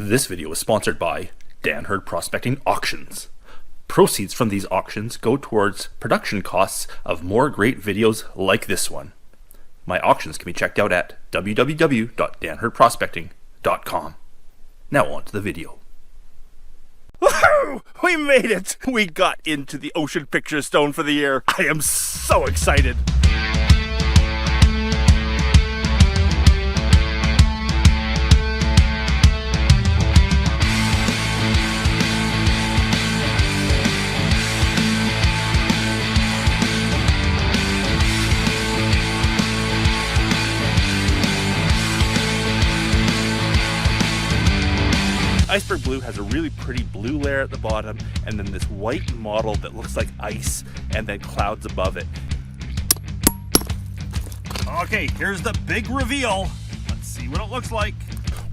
This video is sponsored by Dan Hurd Prospecting Auctions. Proceeds from these auctions go towards production costs of more great videos like this one. My auctions can be checked out at www.danhurdprospecting.com. Now on to the video. Woohoo! We made it! We got into the Ocean Picture Stone for the year. I am so excited! Iceberg blue has a really pretty blue layer at the bottom, and then this white mottle that looks like ice, and then clouds above it. Okay, here's the big reveal. Let's see what it looks like.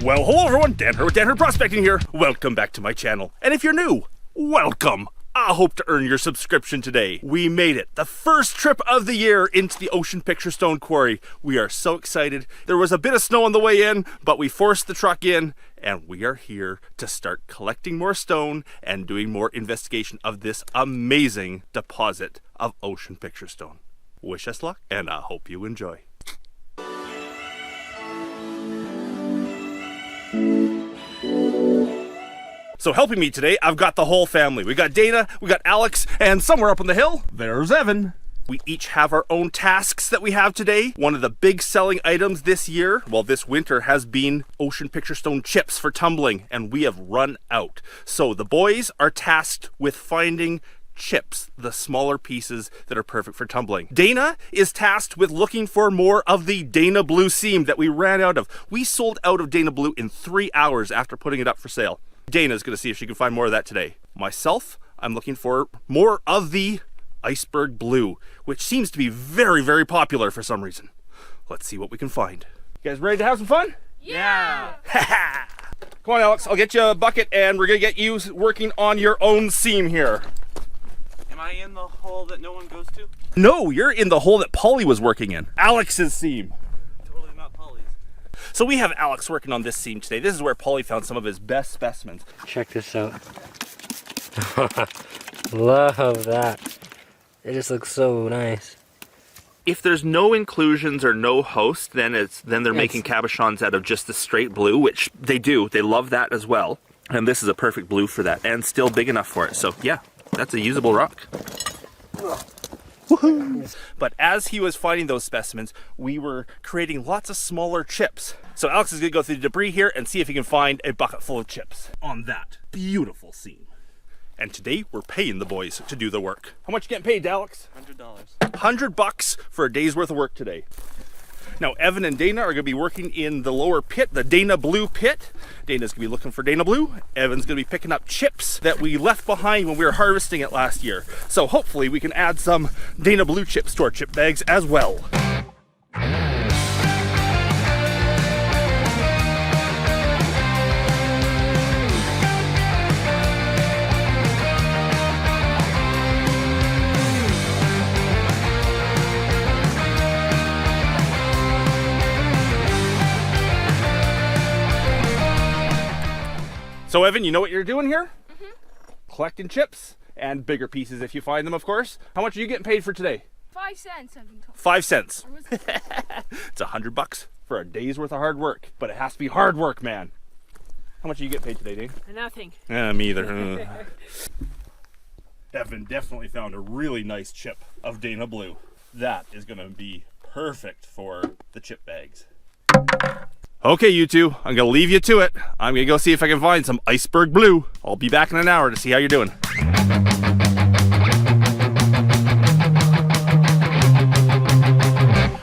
Well, hello everyone, Dan Hurd with Dan Hurd Prospecting here. Welcome back to my channel. And if you're new, welcome. I hope to earn your subscription today. We made it. The first trip of the year into the Ocean Picture Stone Quarry. We are so excited. There was a bit of snow on the way in, but we forced the truck in, and we are here to start collecting more stone and doing more investigation of this amazing deposit of Ocean Picture Stone. Wish us luck, and I hope you enjoy. So helping me today, I've got the whole family. We got Dana, we got Alex, and somewhere up on the hill, there's Evan. We each have our own tasks that we have today. One of the big selling items this year, well this winter, has been Ocean Picture Stone chips for tumbling, and we have run out. So the boys are tasked with finding chips, the smaller pieces that are perfect for tumbling. Dana is tasked with looking for more of the Dana Blue seam that we ran out of. We sold out of Dana Blue in 3 hours after putting it up for sale. Dana's gonna see if she can find more of that today. Myself, I'm looking for more of the iceberg blue, which seems to be very, very popular for some reason. Let's see what we can find. You guys ready to have some fun? Yeah! Come on, Alex, I'll get you a bucket and we're gonna get you working on your own seam here. Am I in the hole that no one goes to? No, you're in the hole that Polly was working in. Alex's seam. Totally not Polly's. So we have Alex working on this seam today. This is where Polly found some of his best specimens. Check this out. Love that. It just looks so nice. If there's no inclusions or no host, then they're making cabochons out of just the straight blue, which they do. They love that as well. And this is a perfect blue for that, and still big enough for it. So yeah, that's a usable rock. Woohoo! But as he was finding those specimens, we were creating lots of smaller chips. So Alex is gonna go through the debris here and see if he can find a bucket full of chips on that beautiful seam. And today we're paying the boys to do the work. How much you getting paid, Alex? $100. $100 for a day's worth of work today. Now Evan and Dana are gonna be working in the lower pit, the Dana Blue pit. Dana's gonna be looking for Dana Blue. Evan's gonna be picking up chips that we left behind when we were harvesting it last year. So hopefully we can add some Dana Blue chips to our chip bags as well. So Evan, you know what you're doing here? Mm-hmm. Collecting chips and bigger pieces if you find them, of course. How much are you getting paid for today? 5 cents, I've been told. 5 cents. It's $100 for a day's worth of hard work, but it has to be hard work, man. How much are you getting paid today, Dane? Nothing. Me either. Evan definitely found a really nice chip of Dana Blue. That is gonna be perfect for the chip bags. Okay, you two, I'm gonna leave you to it. I'm gonna go see if I can find some iceberg blue. I'll be back in an hour to see how you're doing.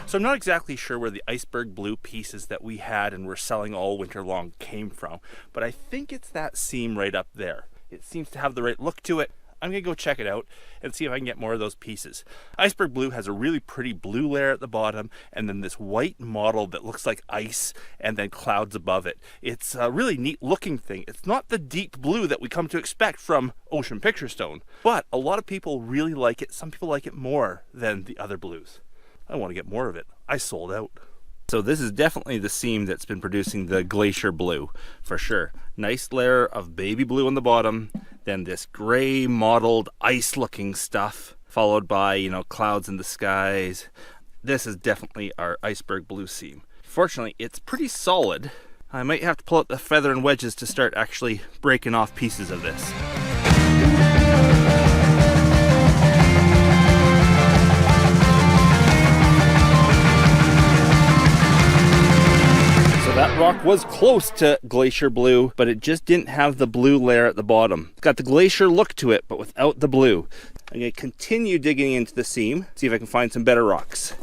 So I'm not exactly sure where the iceberg blue pieces that we had and were selling all winter long came from, but I think it's that seam right up there. It seems to have the right look to it. I'm gonna go check it out and see if I can get more of those pieces. Iceberg blue has a really pretty blue layer at the bottom, and then this white mottle that looks like ice, and then clouds above it. It's a really neat looking thing. It's not the deep blue that we come to expect from Ocean Picture Stone, but a lot of people really like it. Some people like it more than the other blues. I want to get more of it. I sold out. So this is definitely the seam that's been producing the glacier blue, for sure. Nice layer of baby blue on the bottom, then this gray mottled ice looking stuff, followed by, you know, clouds in the skies. This is definitely our iceberg blue seam. Fortunately, it's pretty solid. I might have to pull out the feather and wedges to start actually breaking off pieces of this. So that rock was close to glacier blue, but it just didn't have the blue layer at the bottom. It's got the glacier look to it, but without the blue. I'm going to continue digging into the seam, see if I can find some better rocks.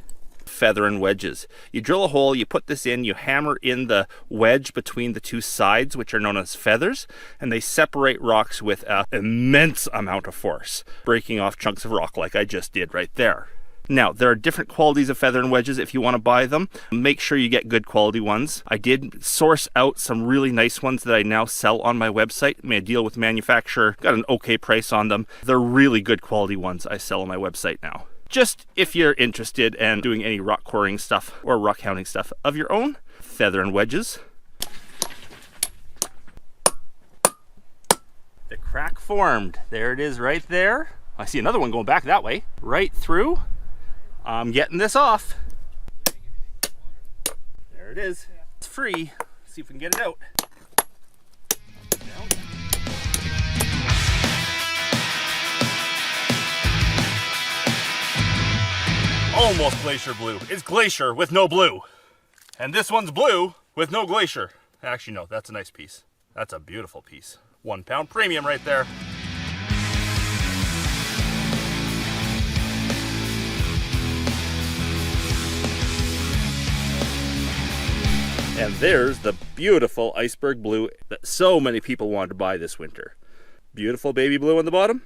Feather and wedges. You drill a hole, you put this in, you hammer in the wedge between the two sides, which are known as feathers, and they separate rocks with an immense amount of force, breaking off chunks of rock like I just did right there. Now, there are different qualities of feather and wedges if you want to buy them. Make sure you get good quality ones. I did source out some really nice ones that I now sell on my website. Made a deal with the manufacturer, got an okay price on them. They're really good quality ones I sell on my website now. Just if you're interested in doing any rock quarrying stuff or rock hounding stuff of your own, feather and wedges. The crack formed. There it is right there. I see another one going back that way, right through. I'm getting this off. There it is. It's free. Let's see if we can get it out. Almost glacier blue. It's glacier with no blue. And this one's blue with no glacier. Actually, no, that's a nice piece. That's a beautiful piece. 1 pound premium right there. And there's the beautiful iceberg blue that so many people wanted to buy this winter. Beautiful baby blue on the bottom,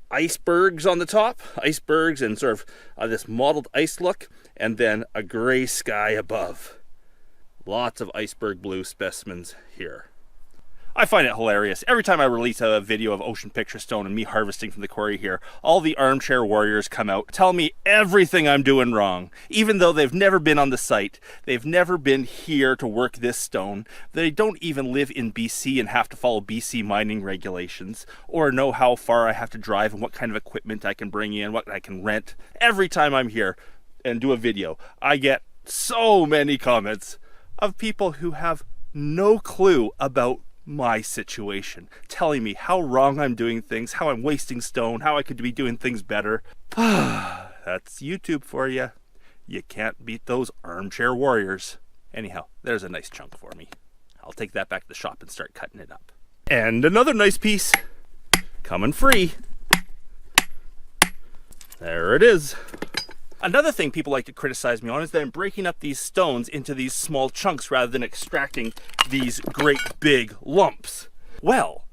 icebergs on the top, icebergs and sort of this mottled ice look, and then a gray sky above. Lots of iceberg blue specimens here. I find it hilarious. Every time I release a video of Ocean Picture Stone and me harvesting from the quarry here, all the armchair warriors come out, tell me everything I'm doing wrong. Even though they've never been on the site, they've never been here to work this stone, they don't even live in BC and have to follow BC mining regulations, or know how far I have to drive and what kind of equipment I can bring in, what I can rent. Every time I'm here and do a video, I get so many comments of people who have no clue about my situation, telling me how wrong I'm doing things, how I'm wasting stone, how I could be doing things better. That's YouTube for you. You can't beat those armchair warriors. Anyhow, there's a nice chunk for me. I'll take that back to the shop and start cutting it up. And another nice piece coming free. There it is. Another thing people like to criticize me on is that I'm breaking up these stones into these small chunks rather than extracting these great big lumps. Well,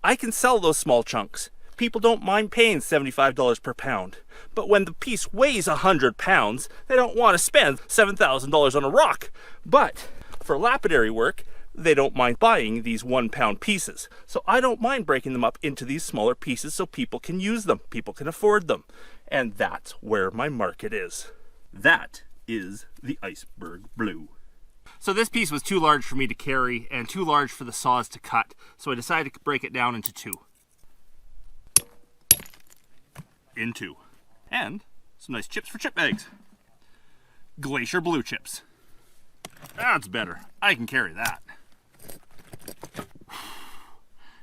I can sell those small chunks. People don't mind paying $75 per pound. But when the piece weighs 100 pounds, they don't want to spend $7,000 on a rock. But for lapidary work, they don't mind buying these 1 pound pieces. So I don't mind breaking them up into these smaller pieces so people can use them, people can afford them. And that's where my market is. That is the iceberg blue. So this piece was too large for me to carry and too large for the saws to cut. So I decided to break it down into two. And some nice chips for chip bags. Glacier blue chips. That's better. I can carry that.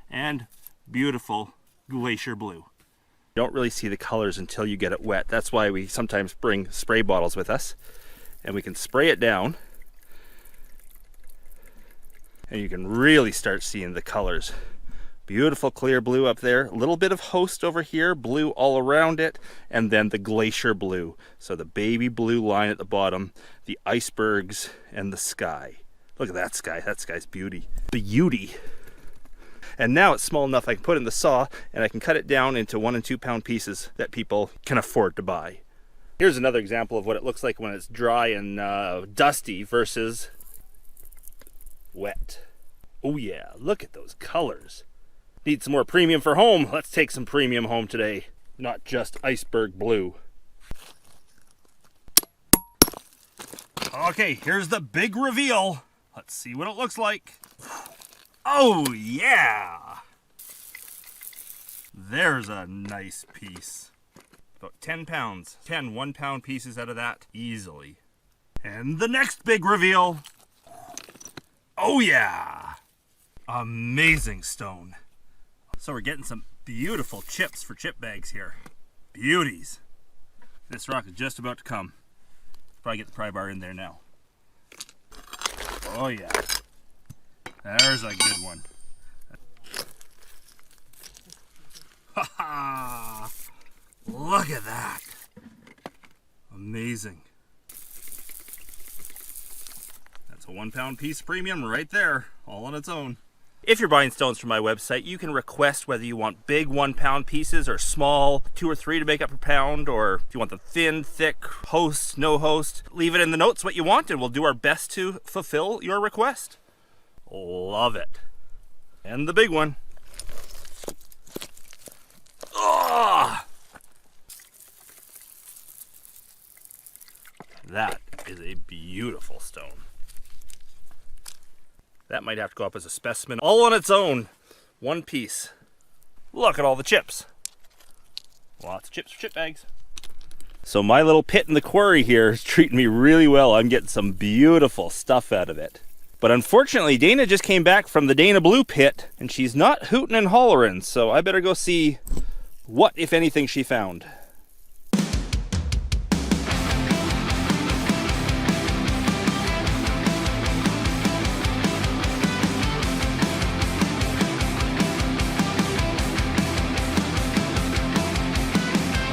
And beautiful glacier blue. You don't really see the colors until you get it wet. That's why we sometimes bring spray bottles with us, and we can spray it down and you can really start seeing the colors. Beautiful clear blue up there, a little bit of host over here, blue all around it, and then the glacier blue. So the baby blue line at the bottom, the icebergs, and the sky. Look at that sky. That sky's beauty. Beauty. And now it's small enough I can put it in the saw and I can cut it down into 1 and 2 pound pieces that people can afford to buy. Here's another example of what it looks like when it's dry and dusty versus wet. Oh yeah, look at those colors. Need some more premium for home? Let's take some premium home today. Not just iceberg blue. Okay, here's the big reveal. Let's see what it looks like. Oh yeah! There's a nice piece. About 10 pounds. 10 1-pound pieces out of that easily. And the next big reveal. Oh yeah! Amazing stone. So we're getting some beautiful chips for chip bags here. Beauties. This rock is just about to come. Probably get the pry bar in there now. Oh yeah. There's a good one. Ha ha! Look at that. Amazing. That's a 1-pound piece premium right there, all on its own. If you're buying stones from my website, you can request whether you want big 1-pound pieces or small 2 or 3 to make up a pound, or if you want them thin, thick, host, no host. Leave it in the notes what you want and we'll do our best to fulfill your request. Love it. And the big one. Oh! That is a beautiful stone. That might have to go up as a specimen all on its own. One piece. Look at all the chips. Lots of chips for chip bags. So my little pit in the quarry here is treating me really well. I'm getting some beautiful stuff out of it. But unfortunately, Dana just came back from the Dana Blue pit and she's not hooting and hollering, so I better go see what, if anything, she found.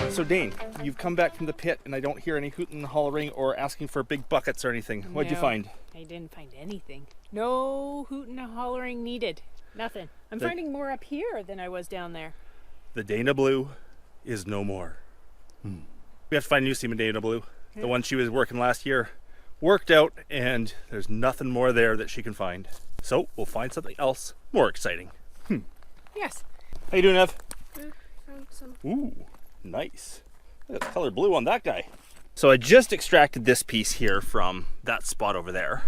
So Dane, you've come back from the pit and I don't hear any hooting and hollering or asking for big buckets or anything. What'd you find? I didn't find anything. No hooting and hollering needed. Nothing. I'm finding more up here than I was down there. The Dana Blue is no more. We have to find a new seam in Dana Blue. Yeah. The one she was working last year worked out and there's nothing more there that she can find. So we'll find something else more exciting. Yes. How you doing, Ev? Found some. Ooh, nice. Look at the color blue on that guy. So I just extracted this piece here from that spot over there.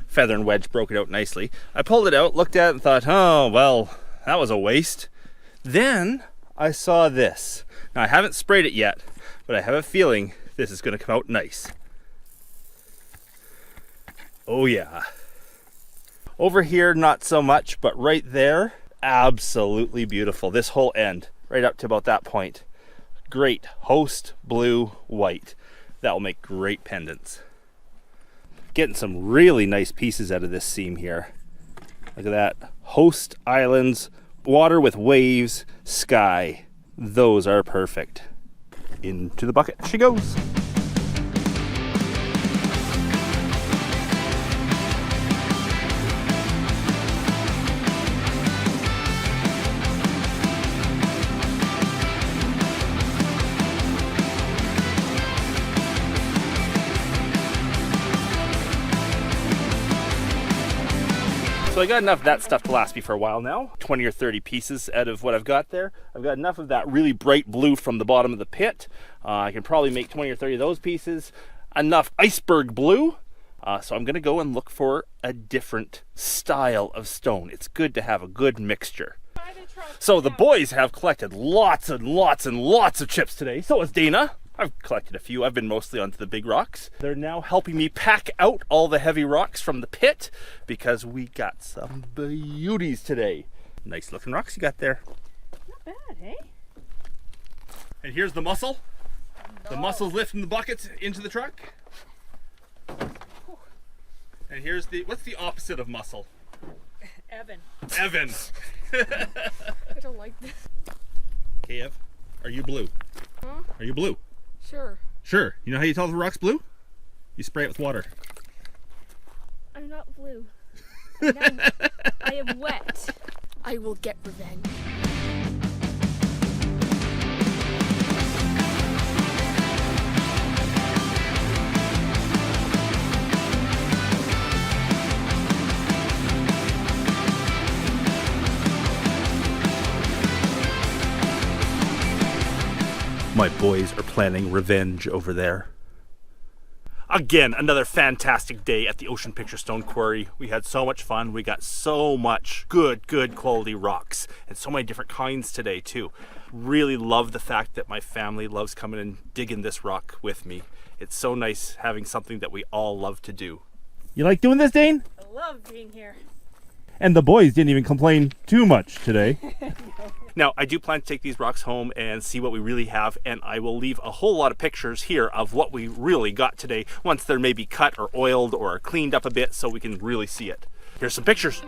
Feather and wedge broke it out nicely. I pulled it out, looked at it and thought, oh, well, that was a waste. Then I saw this. Now I haven't sprayed it yet, but I have a feeling this is going to come out nice. Oh yeah. Over here, not so much, but right there, absolutely beautiful. This whole end, right up to about that point. Great host blue white. That will make great pendants. Getting some really nice pieces out of this seam here. Look at that. Host islands, water with waves, sky. Those are perfect. Into the bucket she goes. So I got enough of that stuff to last me for a while now. 20 or 30 pieces out of what I've got there. I've got enough of that really bright blue from the bottom of the pit. I can probably make 20 or 30 of those pieces. Enough iceberg blue. So I'm gonna go and look for a different style of stone. It's good to have a good mixture. So the boys have collected lots and lots and lots of chips today. So has Dana. I've collected a few. I've been mostly onto the big rocks. They're now helping me pack out all the heavy rocks from the pit because we got some beauties today. Nice looking rocks you got there. Not bad, hey? And here's the mussel. The mussel's lifting the buckets into the truck. And here's the, what's the opposite of mussel? Evan. Evan. I don't like this. Okay, Ev, are you blue? Huh? Are you blue? Sure. Sure. You know how you tell the rock's blue? You spray it with water. I'm not blue. I am wet. I will get revenge. My boys are planning revenge over there. Again, another fantastic day at the Ocean Picture Stone Quarry. We had so much fun. We got so much good quality rocks and so many different kinds today too. Really love the fact that my family loves coming and digging this rock with me. It's so nice having something that we all love to do. You like doing this, Dane? I love being here. And the boys didn't even complain too much today. Now, I do plan to take these rocks home and see what we really have, and I will leave a whole lot of pictures here of what we really got today once they're maybe cut or oiled or cleaned up a bit so we can really see it. Here's some pictures.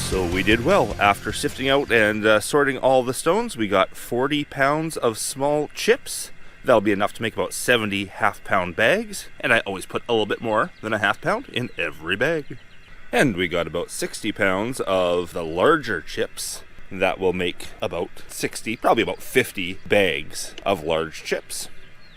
So we did well. After sifting out and sorting all the stones, we got 40 pounds of small chips. That'll be enough to make about 70 half-pound bags, and I always put a little bit more than a half-pound in every bag. And we got about 60 pounds of the larger chips. That will make about 60, probably about 50 bags of large chips.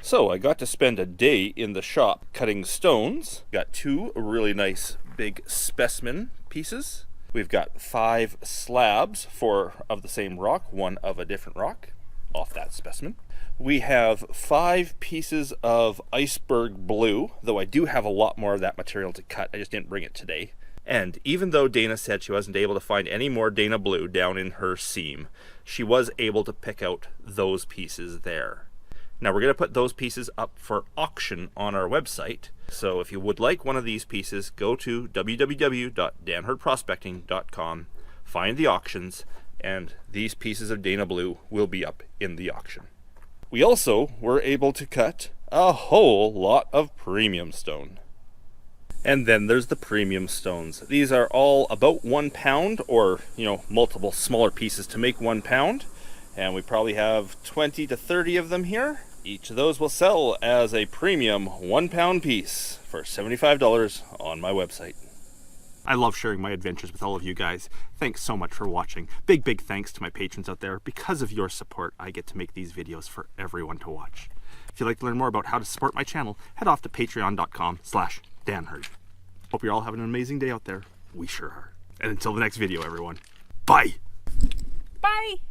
So I got to spend a day in the shop cutting stones. Got 2 really nice big specimen pieces. We've got 5 slabs, 4 of the same rock, 1 of a different rock, off that specimen. We have 5 pieces of iceberg blue, though I do have a lot more of that material to cut. I just didn't bring it today. And even though Dana said she wasn't able to find any more Dana blue down in her seam, she was able to pick out those pieces there. Now we're going to put those pieces up for auction on our website. So if you would like one of these pieces, go to www.danhurdprospecting.com, find the auctions, and these pieces of Dana blue will be up in the auction. We also were able to cut a whole lot of premium stone. And then there's the premium stones. These are all about 1 pound, or multiple smaller pieces to make 1 pound. And we probably have 20 to 30 of them here. Each of those will sell as a premium 1 pound piece for $75 on my website. I love sharing my adventures with all of you guys. Thanks so much for watching. Big thanks to my patrons out there. Because of your support, I get to make these videos for everyone to watch. If you'd like to learn more about how to support my channel, head off to patreon.com/Dan Hurd. Hope you're all having an amazing day out there. We sure are. And until the next video, everyone. Bye! Bye!